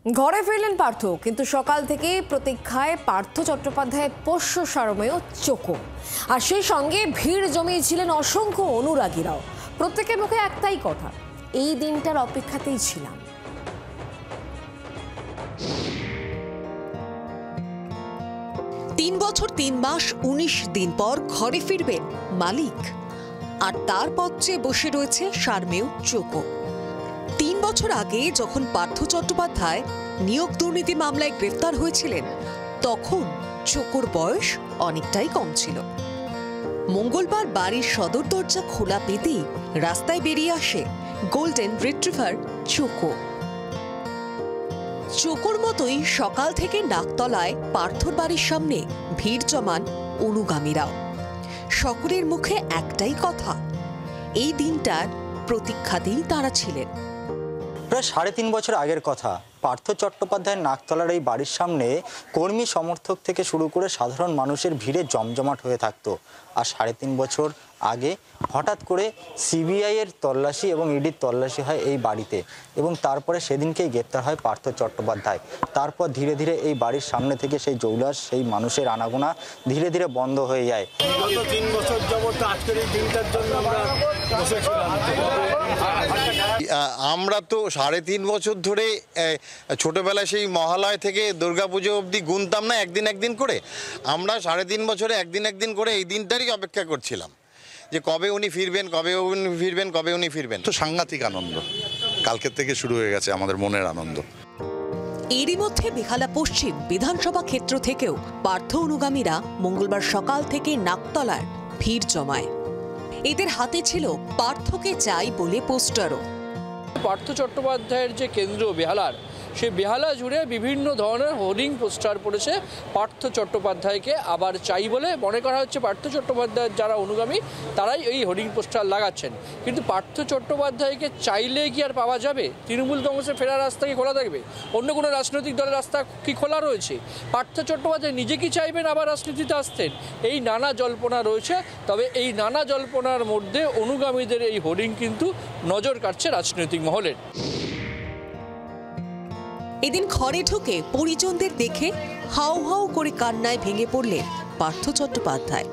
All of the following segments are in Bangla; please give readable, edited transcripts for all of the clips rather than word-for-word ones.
ঘরে ফিরলেন পার্থ, কিন্তু সকাল থেকেই প্রতীক্ষায় পার্থ চট্টোপাধ্যায়ের পোষ্য সারমেয় চোকো। আর সেই সঙ্গে ভিড় জমিয়েছিলেন অসংখ্য অনুরাগীরাও। প্রত্যেকের মুখে একটাই কথা, এই দিনটার অপেক্ষাতেই ছিলাম। তিন বছর ৩ মাস ১৯ দিন পর ঘরে ফিরবেন মালিক, আর তার পথে বসে রয়েছে সারমেয় চোকো। ৩ বছর আগে যখন পার্থ চট্টোপাধ্যায় নিয়োগ দুর্নীতি মামলায় গ্রেফতার হয়েছিলেন, তখন চোকোর বয়স অনেকটাই কম ছিল। মঙ্গলবার বাড়ির সদর দরজা খোলা পেতেই রাস্তায় বেরিয়ে আসে গোল্ডেন রিট্রিভার চোকো। চোকোর মতোই সকাল থেকে নাকতলায় পার্থর বাড়ির সামনে ভিড় জমান অনুগামীরাও। সকলের মুখে একটাই কথা, এই দিনটার প্রতীক্ষাতেই তারা ছিলেন। প্রায় ৩.৫ বছর আগের কথা। পার্থ চট্টোপাধ্যায়ের নাকতলার এই বাড়ির সামনে কর্মী সমর্থক থেকে শুরু করে সাধারণ মানুষের ভিড়ে জমজমাট হয়ে থাকতো। আর ৩.৫ বছর আগে হঠাৎ করে সিবিআই এর তল্লাশি এবং ইডির তল্লাশি হয় এই বাড়িতে, এবং তারপরে সেদিনকেই গ্রেপ্তার হয় পার্থ চট্টোপাধ্যায়। তারপর ধীরে ধীরে এই বাড়ির সামনে থেকে সেই জৌলাস, সেই মানুষের আনাগোনা ধীরে ধীরে বন্ধ হয়ে যায়। গত ৩ বছর যাবত আজকের এই দিনটার জন্য আমরা তো ৩.৫ বছর ধরে ছোটবেলায় সেই মহালয় থেকে দুর্গাপুজো অবধি গুনতাম না একদিন একদিন করে। আমরা ৩.৫ বছরে একদিন করে এই দিনটারই অপেক্ষা করছিলাম যে কবে উনি ফিরবেন, কবে উনি ফিরবেন। তো সাংঘাতিক আনন্দ, কালকের থেকে শুরু হয়ে গেছে আমাদের মনের আনন্দ। এরই মধ্যে বেহালা পশ্চিম বিধানসভা ক্ষেত্র থেকেও পার্থ অনুগামীরা মঙ্গলবার সকাল থেকে নাকতলার ভিড় জমায়। এদের হাতে ছিল পার্থকে চাই বলে পোস্টারও। পার্থ চট্টোপাধ্যায়ের যে কেন্দ্র বেহালার, সেই বেহালা জুড়ে বিভিন্ন ধরনের হোর্ডিং পোস্টার পড়েছে পার্থ চট্টোপাধ্যায়কে আবার চাই বলে। মনে করা হচ্ছে পার্থ চট্টোপাধ্যায়ের যারা অনুগামী তারাই এই হোর্ডিং পোস্টার লাগাচ্ছেন। কিন্তু পার্থ চট্টোপাধ্যায়কে চাইলে কি আর পাওয়া যাবে? তৃণমূল কংগ্রেসের ফেরার রাস্তা কি খোলা থাকবে? অন্য কোনো রাজনৈতিক দলের রাস্তা কি খোলা রয়েছে? পার্থ চট্টোপাধ্যায় নিজে কি চাইবেন আবার রাজনীতিতে আসতেন? এই নানা জল্পনা রয়েছে। তবে এই নানা জল্পনার মধ্যে অনুগামীদের এই হোর্ডিং কিন্তু নজর কাটছে রাজনৈতিক মহলের। এদিন ঘরে ঢুকে পরিজনদের দেখে হাউ হাউ করে কান্নায় ভেঙে পড়লেন পার্থ চট্টোপাধ্যায়।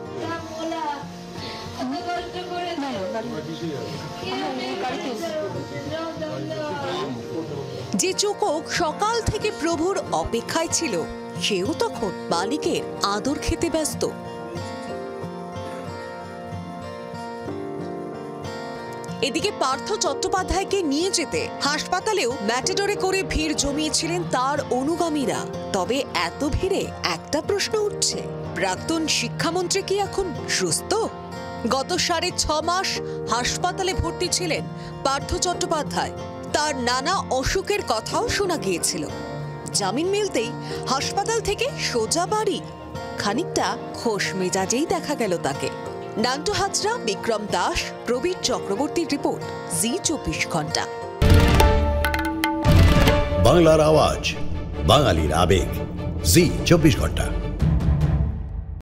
যে চোকো সকাল থেকে প্রভুর অপেক্ষায় ছিল, সেও তখন মালিকের আদর খেতে ব্যস্ত। এদিকে পার্থ চট্টোপাধ্যায়কে নিয়ে যেতে হাসপাতালেও ম্যাটাডোরে করে ভিড় জমিয়েছিলেন তার অনুগামীরা। তবে এত ভিড়ে একটা প্রশ্ন উঠছে, প্রাক্তন শিক্ষামন্ত্রী কি এখন সুস্থ? গত ৬.৫ মাস হাসপাতালে ভর্তি ছিলেন পার্থ চট্টোপাধ্যায়। তার নানা অসুখের কথাও শোনা গিয়েছিল। জামিন মিলতেই হাসপাতাল থেকে সোজা বাড়ি। খানিকটা খোশ মেজাজেই দেখা গেল তাকে। নান্টু হাজরা, বিক্রম দাস, প্রবীর চক্রবর্তীর রিপোর্ট, জি২৪ ঘন্টা। বাংলার আওয়াজ, বাঙালির আবেগ, জি২৪ ঘন্টা।